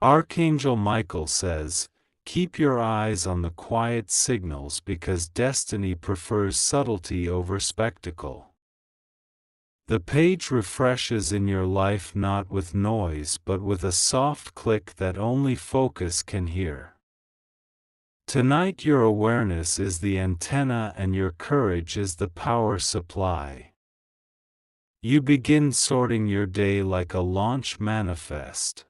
Archangel Michael says, keep your eyes on the quiet signals because destiny prefers subtlety over spectacle. The page refreshes in your life not with noise but with a soft click that only focus can hear. Tonight your awareness is the antenna and your courage is the power supply. You begin sorting your day like a launch manifest.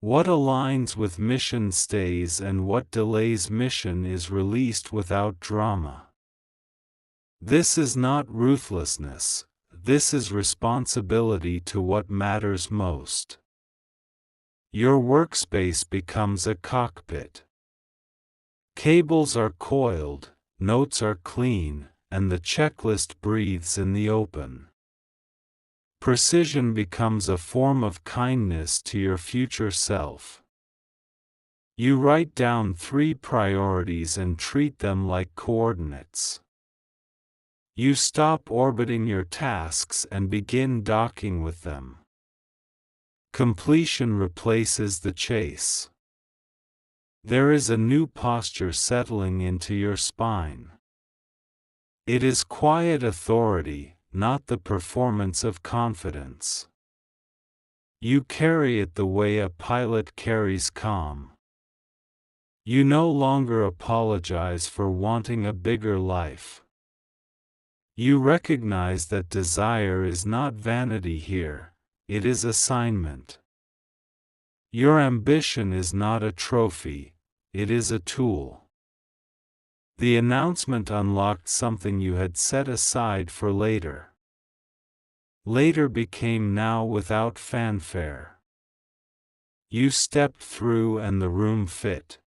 What aligns with mission stays and what delays mission is released without drama. This is not ruthlessness, this is responsibility to what matters most. Your workspace becomes a cockpit. Cables are coiled, notes are clean, and the checklist breathes in the open. Precision becomes a form of kindness to your future self. You write down 3 priorities and treat them like coordinates. You stop orbiting your tasks and begin docking with them. Completion replaces the chase. There is a new posture settling into your spine. It is quiet authority, not the performance of confidence. You carry it the way a pilot carries calm. You no longer apologize for wanting a bigger life. You recognize that desire is not vanity here, it is assignment. Your ambition is not a trophy, it is a tool. The announcement unlocked something you had set aside for later. Later became now without fanfare. You stepped through and the room fit.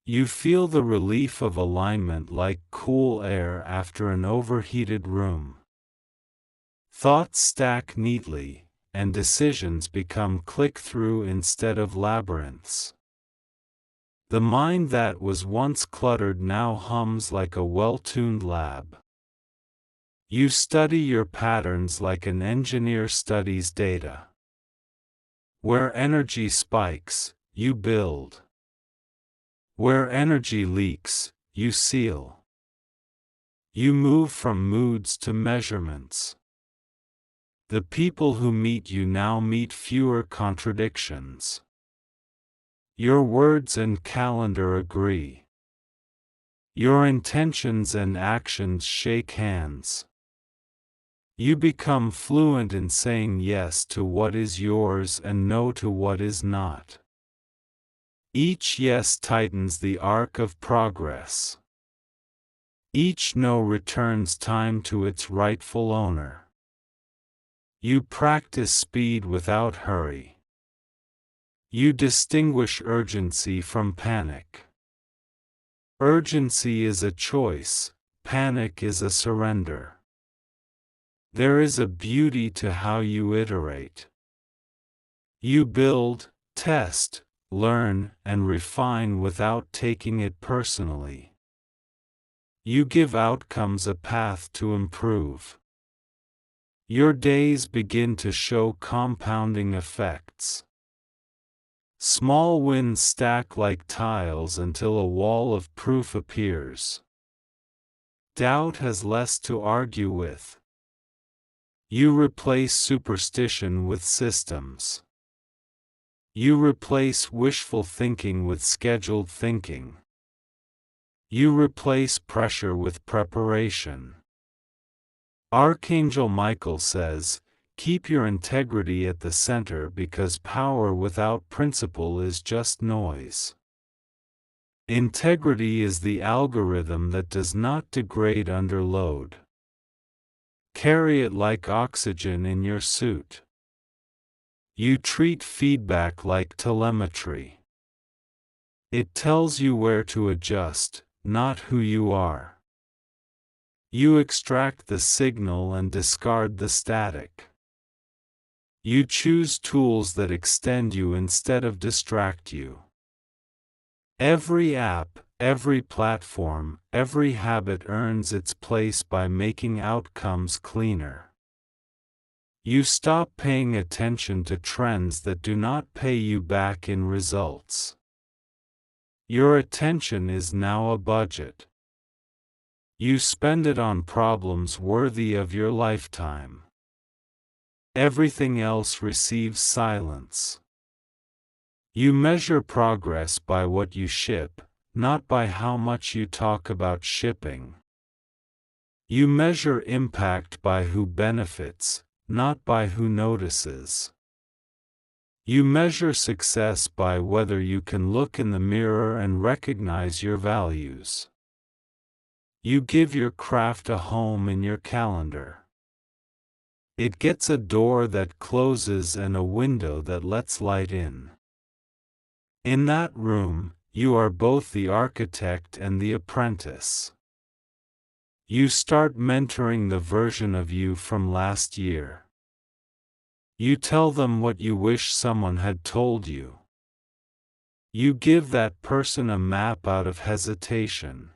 You feel the relief of alignment like cool air after an overheated room. Thoughts stack neatly, and decisions become click-through instead of labyrinths. The mind that was once cluttered now hums like a well-tuned lab. You study your patterns like an engineer studies data. Where energy spikes, you build. Where energy leaks, you seal. You move from moods to measurements. The people who meet you now meet fewer contradictions. Your words and calendar agree. Your intentions and actions shake hands. You become fluent in saying yes to what is yours and no to what is not. Each yes tightens the arc of progress. Each no returns time to its rightful owner. You practice speed without hurry. You distinguish urgency from panic. Urgency is a choice, panic is a surrender. There is a beauty to how you iterate. You build, test, learn, and refine without taking it personally. You give outcomes a path to improve. Your days begin to show compounding effects. Small wins stack like tiles until a wall of proof appears. Doubt has less to argue with. You replace superstition with systems. You replace wishful thinking with scheduled thinking. You replace pressure with preparation. Archangel Michael says, keep your integrity at the center because power without principle is just noise. Integrity is the algorithm that does not degrade under load. Carry it like oxygen in your suit. You treat feedback like telemetry. It tells you where to adjust, not who you are. You extract the signal and discard the static. You choose tools that extend you instead of distract you. Every app, every platform, every habit earns its place by making outcomes cleaner. You stop paying attention to trends that do not pay you back in results. Your attention is now a budget. You spend it on problems worthy of your lifetime. Everything else receives silence. You measure progress by what you ship, not by how much you talk about shipping. You measure impact by who benefits, not by who notices. You measure success by whether you can look in the mirror and recognize your values. You give your craft a home in your calendar. It gets a door that closes and a window that lets light in. In that room, you are both the architect and the apprentice. You start mentoring the version of you from last year. You tell them what you wish someone had told you. You give that person a map out of hesitation.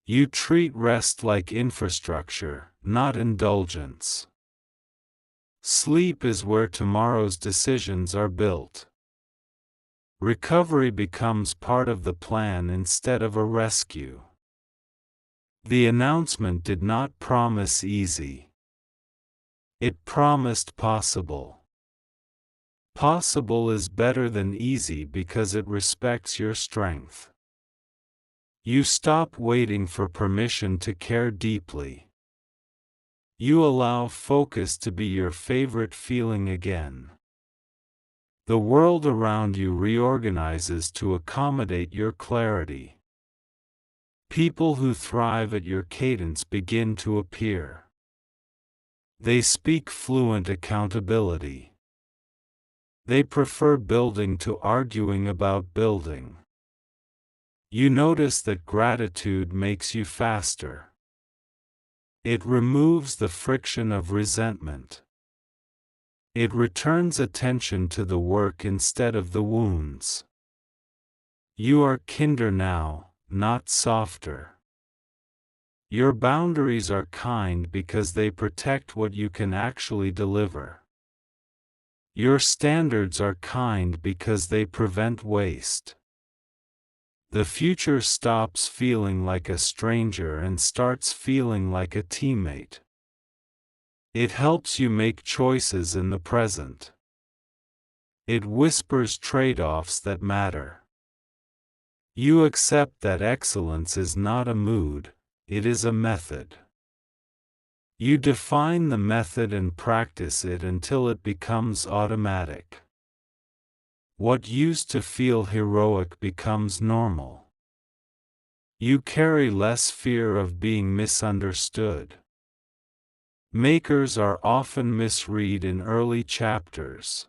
You treat rest like infrastructure, not indulgence. Sleep is where tomorrow's decisions are built. Recovery becomes part of the plan instead of a rescue. The announcement did not promise easy. It promised possible. Possible is better than easy because it respects your strength. You stop waiting for permission to care deeply. You allow focus to be your favorite feeling again. The world around you reorganizes to accommodate your clarity. People who thrive at your cadence begin to appear. They speak fluent accountability. They prefer building to arguing about building. You notice that gratitude makes you faster. It removes the friction of resentment. It returns attention to the work instead of the wounds. You are kinder now, not softer. Your boundaries are kind because they protect what you can actually deliver. Your standards are kind because they prevent waste. The future stops feeling like a stranger and starts feeling like a teammate. It helps you make choices in the present. It whispers trade-offs that matter. You accept that excellence is not a mood, it is a method. You define the method and practice it until it becomes automatic. What used to feel heroic becomes normal. You carry less fear of being misunderstood. Makers are often misread in early chapters.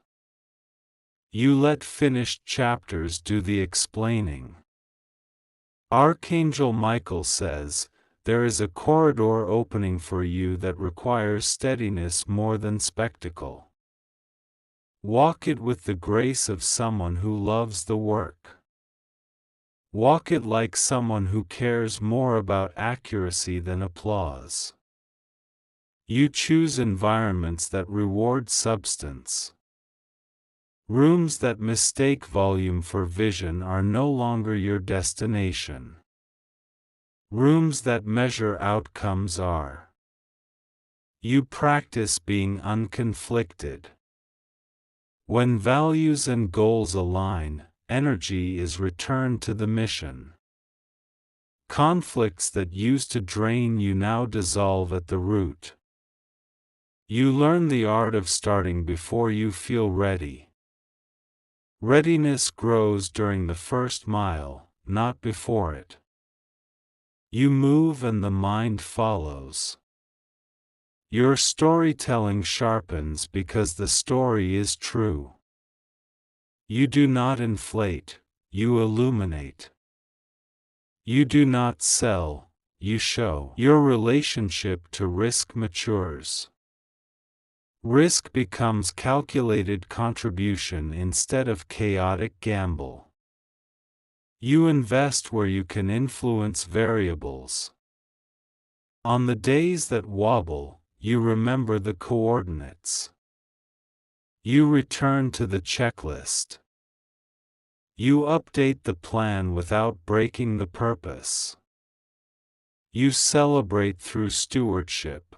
You let finished chapters do the explaining. Archangel Michael says, there is a corridor opening for you that requires steadiness more than spectacle. Walk it with the grace of someone who loves the work. Walk it like someone who cares more about accuracy than applause. You choose environments that reward substance. Rooms that mistake volume for vision are no longer your destination. Rooms that measure outcomes are. You practice being unconflicted. When values and goals align, energy is returned to the mission. Conflicts that used to drain you now dissolve at the root. You learn the art of starting before you feel ready. Readiness grows during the first mile, not before it. You move and the mind follows. Your storytelling sharpens because the story is true. You do not inflate, you illuminate. You do not sell, you show. Your relationship to risk matures. Risk becomes calculated contribution instead of chaotic gamble. You invest where you can influence variables. On the days that wobble, you remember the coordinates. You return to the checklist. You update the plan without breaking the purpose. You celebrate through stewardship.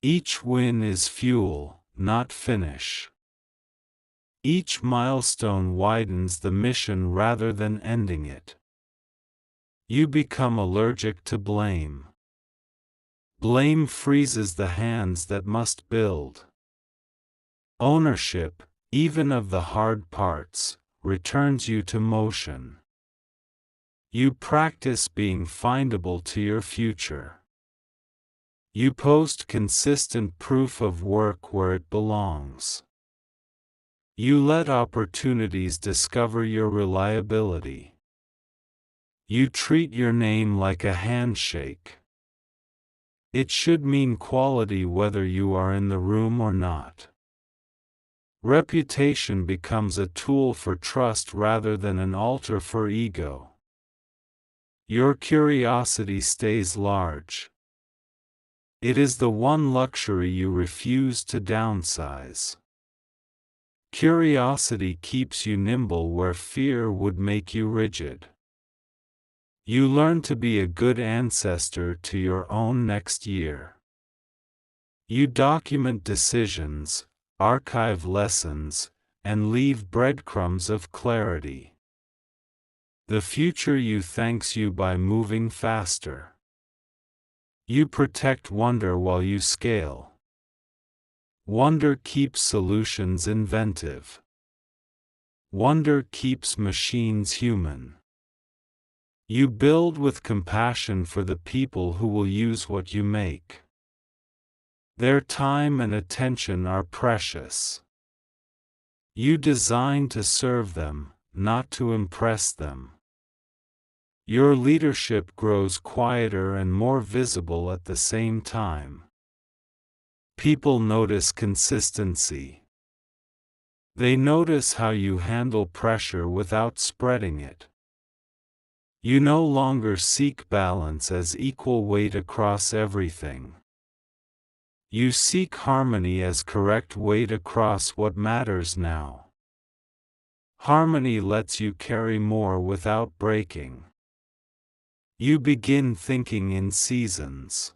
Each win is fuel, not finish. Each milestone widens the mission rather than ending it. You become allergic to blame. Blame freezes the hands that must build. Ownership, even of the hard parts, returns you to motion. You practice being findable to your future. You post consistent proof of work where it belongs. You let opportunities discover your reliability. You treat your name like a handshake. It should mean quality whether you are in the room or not. Reputation becomes a tool for trust rather than an altar for ego. Your curiosity stays large. It is the one luxury you refuse to downsize. Curiosity keeps you nimble where fear would make you rigid. You learn to be a good ancestor to your own next year. You document decisions, archive lessons, and leave breadcrumbs of clarity. The future you thanks you by moving faster. You protect wonder while you scale. Wonder keeps solutions inventive. Wonder keeps machines human. You build with compassion for the people who will use what you make. Their time and attention are precious. You design to serve them, not to impress them. Your leadership grows quieter and more visible at the same time. People notice consistency. They notice how you handle pressure without spreading it. You no longer seek balance as equal weight across everything. You seek harmony as correct weight across what matters now. Harmony lets you carry more without breaking. You begin thinking in seasons.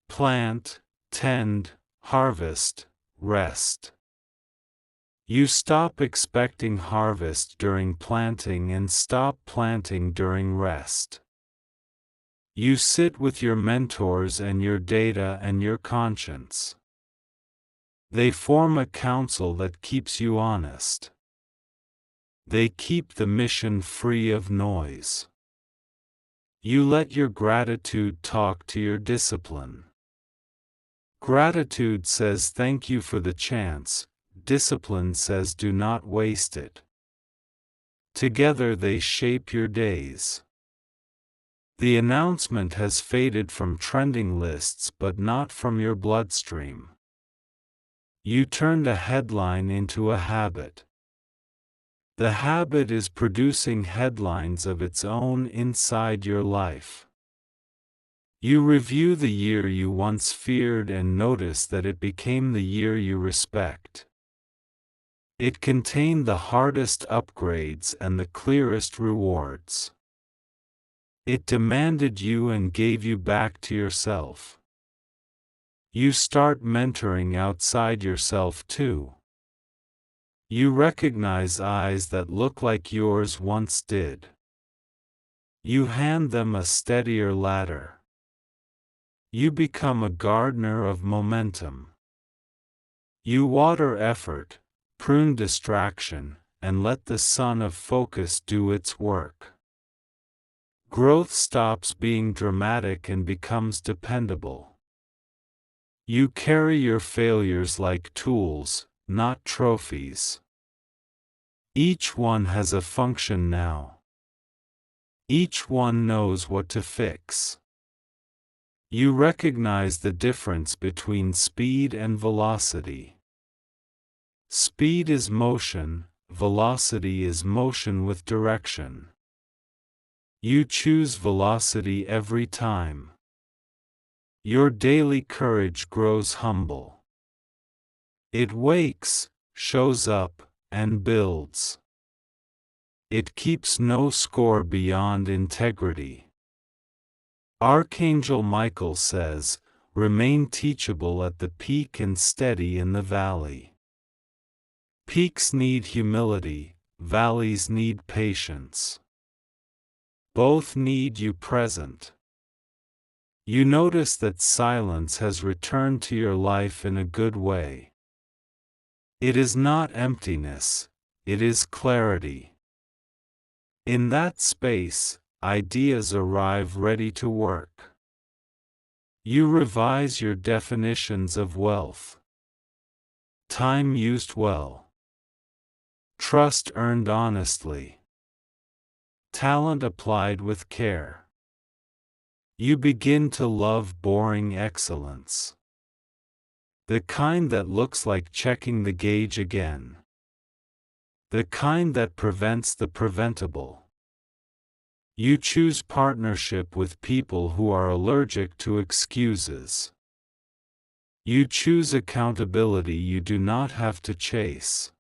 Plant, tend, harvest, rest. You stop expecting harvest during planting and stop planting during rest. You sit with your mentors and your data and your conscience. They form a council that keeps you honest. They keep the mission free of noise. You let your gratitude talk to your discipline. Gratitude says thank you for the chance, discipline says do not waste it. Together they shape your days. The announcement has faded from trending lists but not from your bloodstream. You turned a headline into a habit. The habit is producing headlines of its own inside your life. You review the year you once feared and notice that it became the year you respect. It contained the hardest upgrades and the clearest rewards. It demanded you and gave you back to yourself. You start mentoring outside yourself too. You recognize eyes that look like yours once did. You hand them a steadier ladder. You become a gardener of momentum. You water effort, prune distraction, and let the sun of focus do its work. Growth stops being dramatic and becomes dependable. You carry your failures like tools, not trophies. Each one has a function now. Each one knows what to fix. You recognize the difference between speed and velocity. Speed is motion, velocity is motion with direction. You choose velocity every time. Your daily courage grows humble. It wakes, shows up, and builds. It keeps no score beyond integrity. Archangel Michael says, remain teachable at the peak and steady in the valley. Peaks need humility, valleys need patience. Both need you present. You notice that silence has returned to your life in a good way. It is not emptiness, it is clarity. In that space, ideas arrive ready to work. You revise your definitions of wealth. Time used well. Trust earned honestly. Talent applied with care. You begin to love boring excellence. The kind that looks like checking the gauge again. The kind that prevents the preventable. You choose partnership with people who are allergic to excuses. You choose accountability you do not have to chase.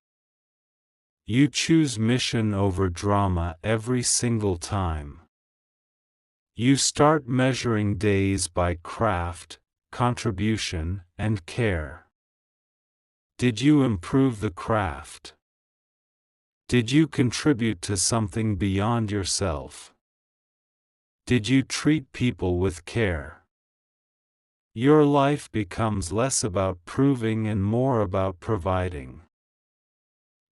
You choose mission over drama every single time. You start measuring days by craft, contribution, and care. Did you improve the craft? Did you contribute to something beyond yourself? Did you treat people with care? Your life becomes less about proving and more about providing.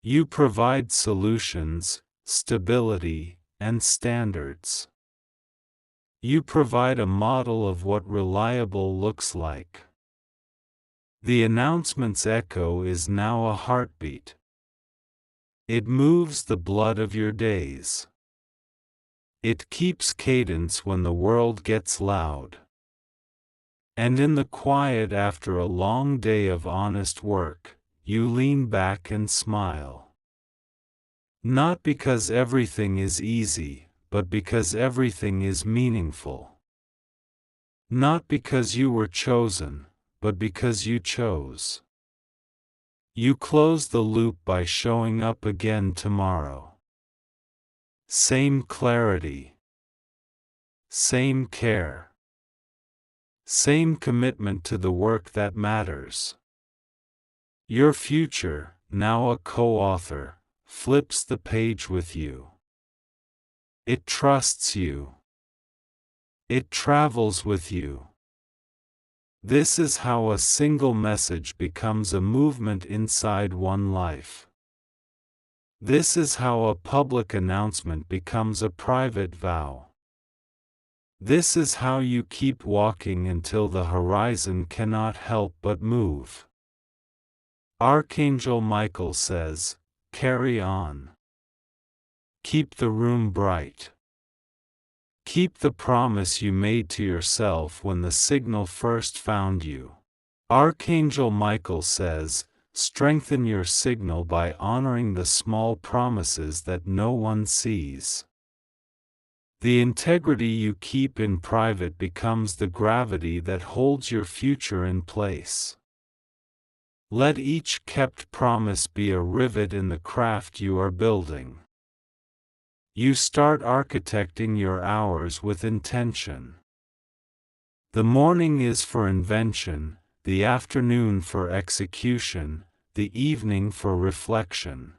You provide solutions, stability, and standards. You provide a model of what reliable looks like. The announcement's echo is now a heartbeat. It moves the blood of your days. It keeps cadence when the world gets loud. And in the quiet after a long day of honest work, you lean back and smile. Not because everything is easy, but because everything is meaningful. Not because you were chosen, but because you chose. You close the loop by showing up again tomorrow. Same clarity. Same care. Same commitment to the work that matters. Your future, now a co-author, flips the page with you. It trusts you. It travels with you. This is how a single message becomes a movement inside one life. This is how a public announcement becomes a private vow. This is how you keep walking until the horizon cannot help but move. Archangel Michael says, carry on. Keep the room bright. Keep the promise you made to yourself when the signal first found you. Archangel Michael says, strengthen your signal by honoring the small promises that no one sees. The integrity you keep in private becomes the gravity that holds your future in place. Let each kept promise be a rivet in the craft you are building. You start architecting your hours with intention. The morning is for invention, the afternoon for execution, the evening for reflection.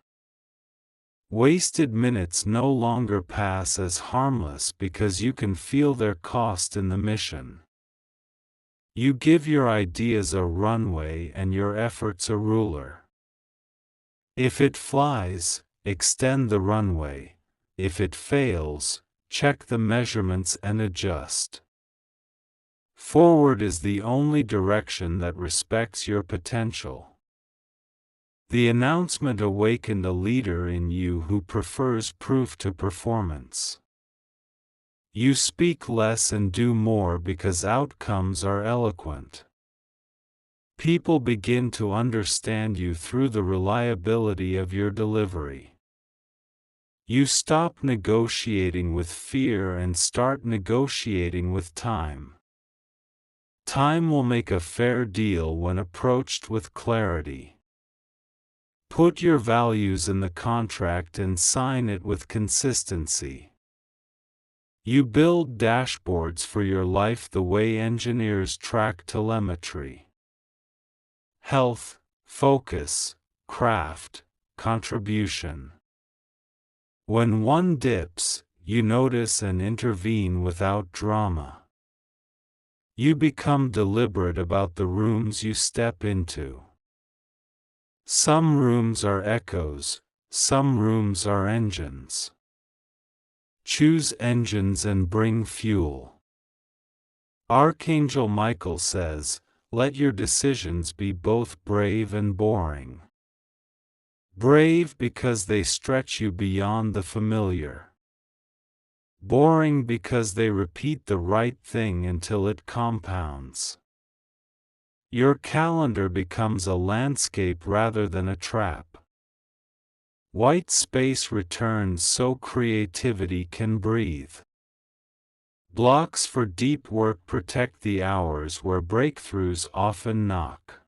Wasted minutes no longer pass as harmless because you can feel their cost in the mission. You give your ideas a runway and your efforts a ruler. If it flies, extend the runway. If it fails, check the measurements and adjust. Forward is the only direction that respects your potential. The announcement awakened a leader in you who prefers proof to performance. You speak less and do more because outcomes are eloquent. People begin to understand you through the reliability of your delivery. You stop negotiating with fear and start negotiating with time. Time will make a fair deal when approached with clarity. Put your values in the contract and sign it with consistency. You build dashboards for your life the way engineers track telemetry. Health, focus, craft, contribution. When one dips, you notice and intervene without drama. You become deliberate about the rooms you step into. Some rooms are echoes, some rooms are engines. Choose engines and bring fuel. Archangel Michael says, let your decisions be both brave and boring. Brave because they stretch you beyond the familiar. Boring because they repeat the right thing until it compounds. Your calendar becomes a landscape rather than a trap. White space returns so creativity can breathe. Blocks for deep work protect the hours where breakthroughs often knock.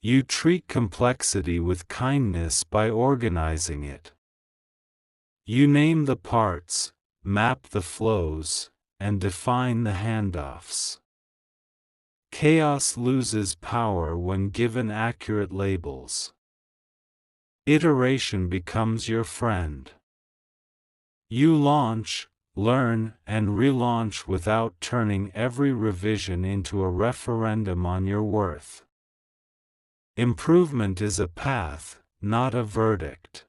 You treat complexity with kindness by organizing it. You name the parts, map the flows, and define the handoffs. Chaos loses power when given accurate labels. Iteration becomes your friend. You launch, learn, and relaunch without turning every revision into a referendum on your worth. Improvement is a path, not a verdict.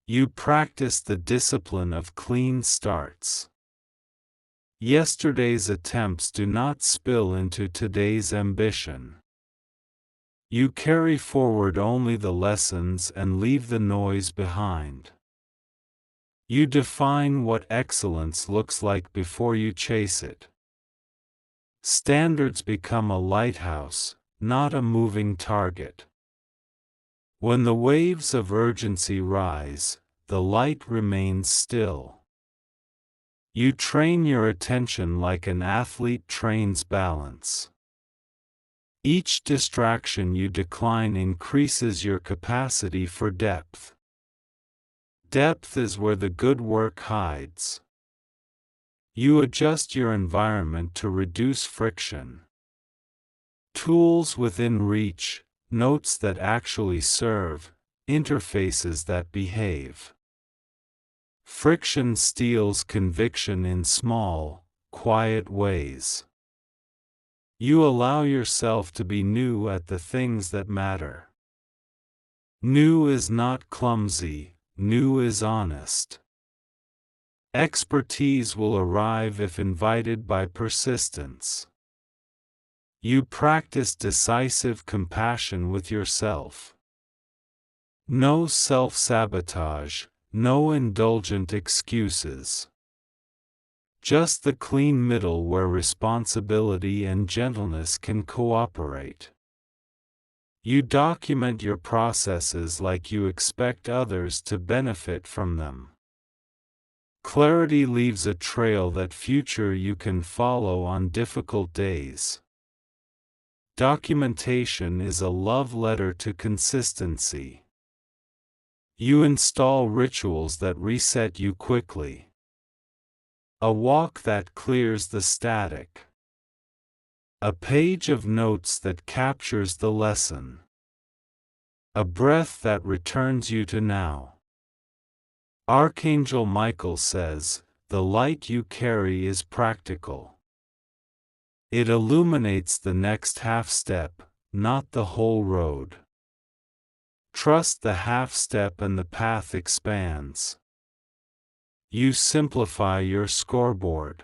You practice the discipline of clean starts. Yesterday's attempts do not spill into today's ambition. You carry forward only the lessons and leave the noise behind. You define what excellence looks like before you chase it. Standards become a lighthouse, not a moving target. When the waves of urgency rise, the light remains still. You train your attention like an athlete trains balance. Each distraction you decline increases your capacity for depth. Depth is where the good work hides. You adjust your environment to reduce friction. Tools within reach, notes that actually serve, interfaces that behave. Friction steals conviction in small, quiet ways. You allow yourself to be new at the things that matter. New is not clumsy, new is honest. Expertise will arrive if invited by persistence. You practice decisive compassion with yourself. No self-sabotage, no indulgent excuses. Just the clean middle where responsibility and gentleness can cooperate. You document your processes like you expect others to benefit from them. Clarity leaves a trail that future you can follow on difficult days. Documentation is a love letter to consistency. You install rituals that reset you quickly. A walk that clears the static. A page of notes that captures the lesson. A breath that returns you to now. Archangel Michael says, the light you carry is practical. It illuminates the next half step, not the whole road. Trust the half step and the path expands. You simplify your scoreboard.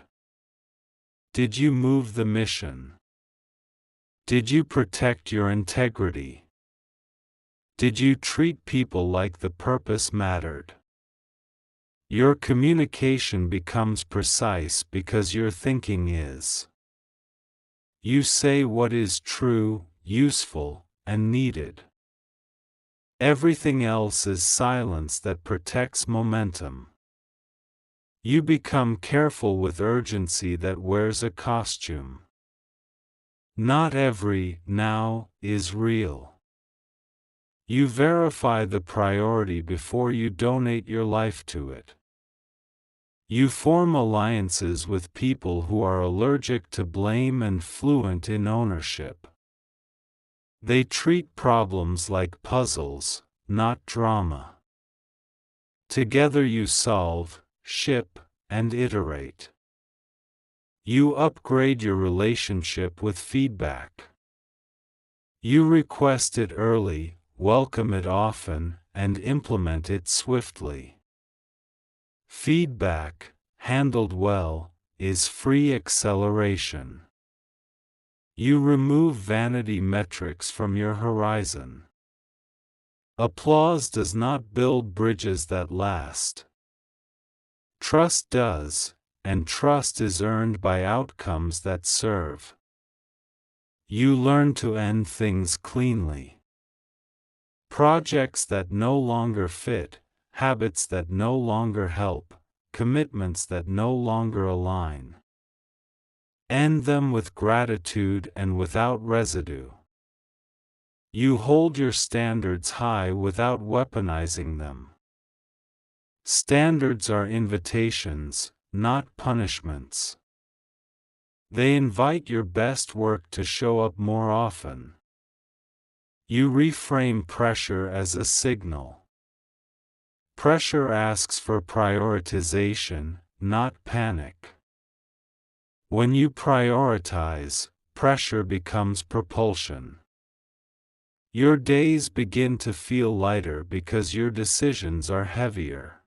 Did you move the mission? Did you protect your integrity? Did you treat people like the purpose mattered? Your communication becomes precise because your thinking is. You say what is true, useful, and needed. Everything else is silence that protects momentum. You become careful with urgency that wears a costume. Not every now is real. You verify the priority before you donate your life to it. You form alliances with people who are allergic to blame and fluent in ownership. They treat problems like puzzles, not drama. Together you solve, ship, and iterate. You upgrade your relationship with feedback. You request it early, welcome it often, and implement it swiftly. Feedback, handled well, is free acceleration. You remove vanity metrics from your horizon. Applause does not build bridges that last. Trust does, and trust is earned by outcomes that serve. You learn to end things cleanly. Projects that no longer fit, habits that no longer help, commitments that no longer align. End them with gratitude and without residue. You hold your standards high without weaponizing them. Standards are invitations, not punishments. They invite your best work to show up more often. You reframe pressure as a signal. Pressure asks for prioritization, not panic. When you prioritize, pressure becomes propulsion. Your days begin to feel lighter because your decisions are heavier.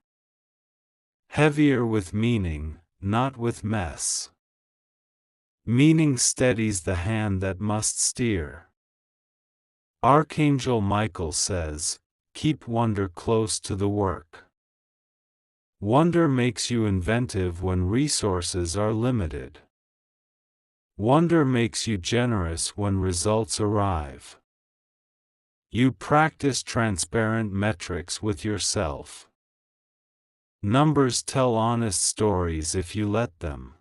Heavier with meaning, not with mess. Meaning steadies the hand that must steer. Archangel Michael says, keep wonder close to the work. Wonder makes you inventive when resources are limited. Wonder makes you generous when results arrive. You practice transparent metrics with yourself. Numbers tell honest stories if you let them.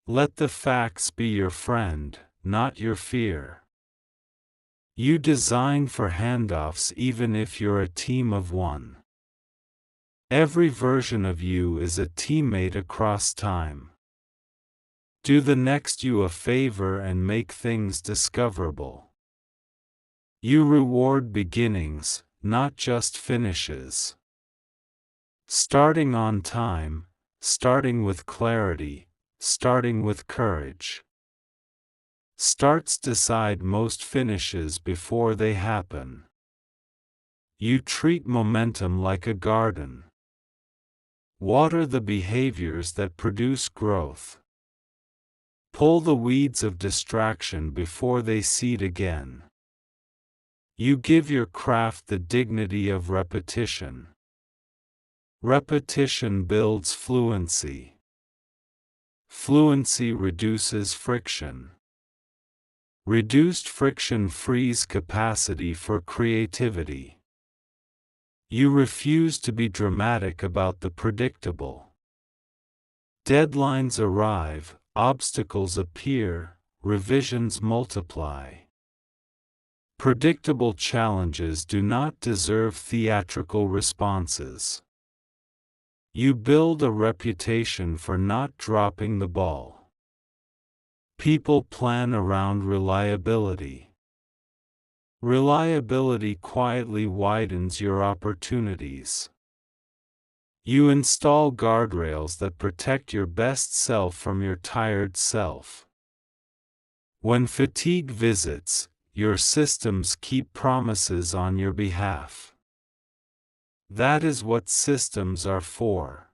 Let the facts be your friend, not your fear. You design for handoffs even if you're a team of one. Every version of you is a teammate across time. Do the next you a favor and make things discoverable. You reward beginnings, not just finishes. Starting on time, starting with clarity, starting with courage. Starts decide most finishes before they happen. You treat momentum like a garden. Water the behaviors that produce growth. Pull the weeds of distraction before they seed again. You give your craft the dignity of repetition. Repetition builds fluency. Fluency reduces friction. Reduced friction frees capacity for creativity. You refuse to be dramatic about the predictable. Deadlines arrive, obstacles appear, revisions multiply. Predictable challenges do not deserve theatrical responses. You build a reputation for not dropping the ball. People plan around reliability. Reliability quietly widens your opportunities. You install guardrails that protect your best self from your tired self. When fatigue visits, your systems keep promises on your behalf. That is what systems are for.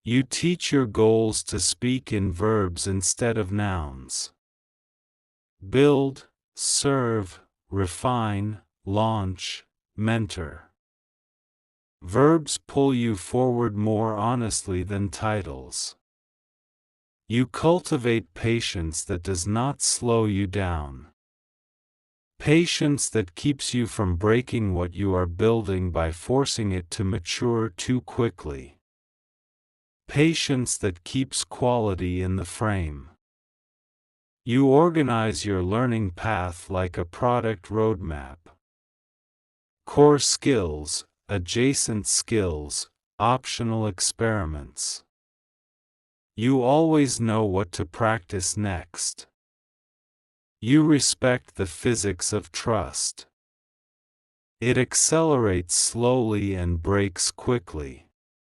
You teach your goals to speak in verbs instead of nouns. Build, serve, refine, launch, mentor. Verbs pull you forward more honestly than titles. You cultivate patience that does not slow you down. Patience that keeps you from breaking what you are building by forcing it to mature too quickly. Patience that keeps quality in the frame. You organize your learning path like a product roadmap. Core skills, adjacent skills, optional experiments. You always know what to practice next. You respect the physics of trust. It accelerates slowly and breaks quickly.